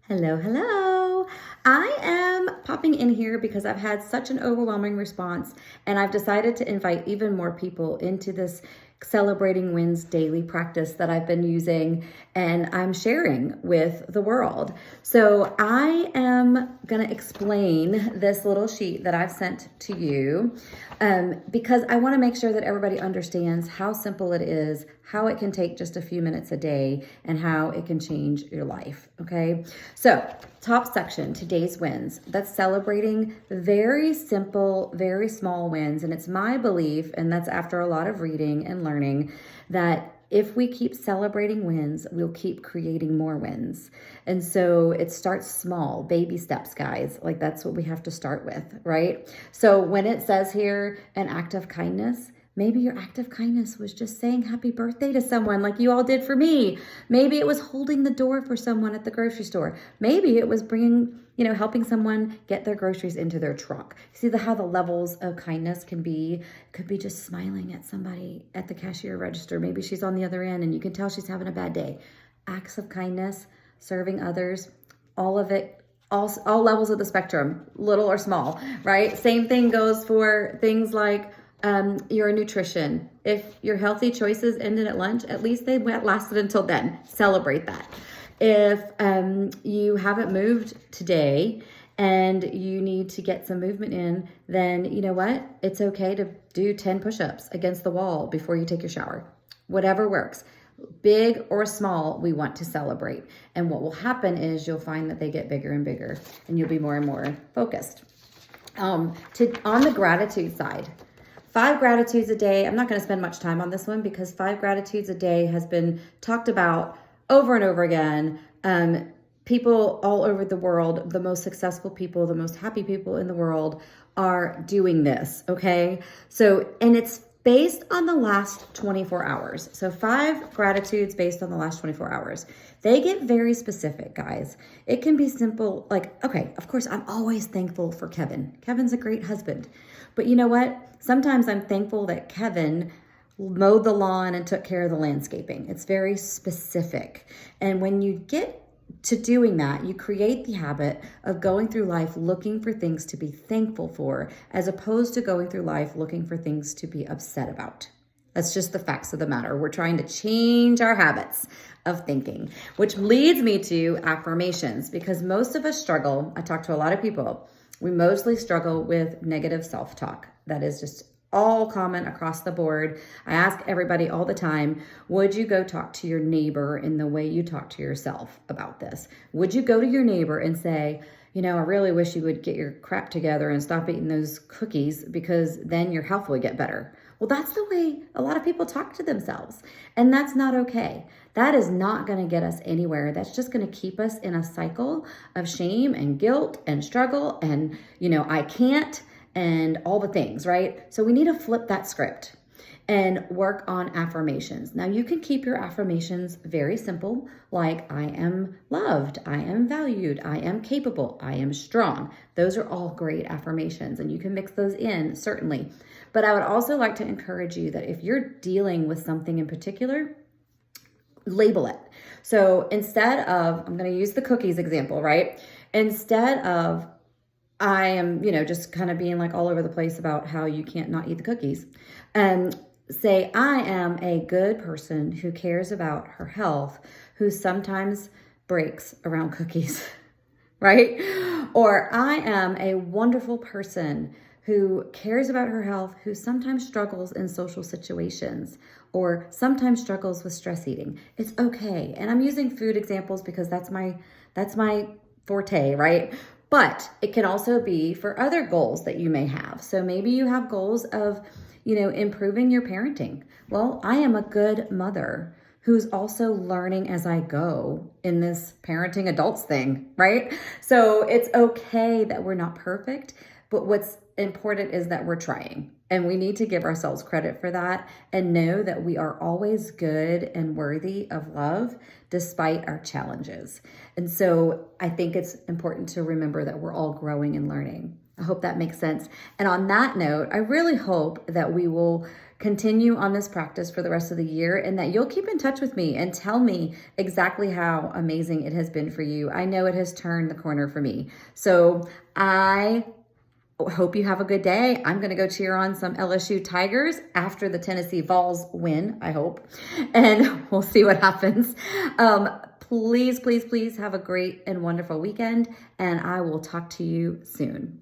Hello, hello. I am popping in here because I've had such an overwhelming response, and I've decided to invite even more people into this celebrating wins daily practice that I've been using and I'm sharing with the world. So I am going to explain this little sheet that I've sent to you because I want to make sure that everybody understands how simple it is, how it can take just a few minutes a day, and how it can change your life. Okay. So top section, today's wins. That's celebrating very simple, very small wins. And it's my belief, and that's after a lot of reading and learning, that if we keep celebrating wins, we'll keep creating more wins. And so it starts small, baby steps, guys. Like that's what we have to start with, right? So when it says here, an act of kindness, maybe your act of kindness was just saying happy birthday to someone like you all did for me. Maybe it was holding the door for someone at the grocery store. Maybe it was helping someone get their groceries into their trunk. See how the levels of kindness can be? Could be just smiling at somebody at the cashier register. Maybe she's on the other end and you can tell she's having a bad day. Acts of kindness, serving others, all of it, all levels of the spectrum, little or small, right? Same thing goes for things like your nutrition. If your healthy choices ended at lunch, at least they lasted until then. Celebrate that. If you haven't moved today and you need to get some movement in, then you know what? It's okay to do 10 push-ups against the wall before you take your shower. Whatever works. Big or small, we want to celebrate. And what will happen is you'll find that they get bigger and bigger and you'll be more and more focused. On the gratitude side, 5 gratitudes a day. I'm not going to spend much time on this one because 5 gratitudes a day has been talked about over and over again. People all over the world, the most successful people, the most happy people in the world are doing this, okay? So, and it's based on the last 24 hours. So 5 gratitudes based on the last 24 hours. They get very specific, guys. It can be simple, like, okay, of course, I'm always thankful for Kevin. Kevin's a great husband. But you know what? Sometimes I'm thankful that Kevin mowed the lawn and took care of the landscaping. It's very specific. And when you get to doing that, you create the habit of going through life looking for things to be thankful for, as opposed to going through life looking for things to be upset about. That's just the facts of the matter. We're trying to change our habits of thinking, which leads me to affirmations, because most of us struggle. I talk to a lot of people. We mostly struggle with negative self-talk. That is just all common across the board. I ask everybody all the time, would you go talk to your neighbor in the way you talk to yourself about this? Would you go to your neighbor and say, I really wish you would get your crap together and stop eating those cookies because then your health will get better? Well, that's the way a lot of people talk to themselves. And that's not okay. That is not going to get us anywhere. That's just going to keep us in a cycle of shame and guilt and struggle and, I can't, and all the things, right? So we need to flip that script and work on affirmations. Now you can keep your affirmations very simple, like I am loved, I am valued, I am capable, I am strong. Those are all great affirmations and you can mix those in, certainly. But I would also like to encourage you that if you're dealing with something in particular, label it. So instead of, I'm going to use the cookies example, right? Instead of I am, just kind of being like all over the place about how you can't not eat the cookies. Say, I am a good person who cares about her health, who sometimes breaks around cookies, right? Or I am a wonderful person who cares about her health, who sometimes struggles in social situations or sometimes struggles with stress eating. It's okay. And I'm using food examples because that's my forte, right? But it can also be for other goals that you may have. So maybe you have goals of, improving your parenting. Well, I am a good mother who's also learning as I go in this parenting adults thing, right? So it's okay that we're not perfect, but what's important is that we're trying. And we need to give ourselves credit for that and know that we are always good and worthy of love despite our challenges. And so I think it's important to remember that we're all growing and learning. I hope that makes sense. And on that note, I really hope that we will continue on this practice for the rest of the year, and that you'll keep in touch with me and tell me exactly how amazing it has been for you. I know it has turned the corner for me. So I hope you have a good day. I'm going to go cheer on some LSU Tigers after the Tennessee Vols win, I hope, and we'll see what happens. Please, please, please have a great and wonderful weekend, and I will talk to you soon.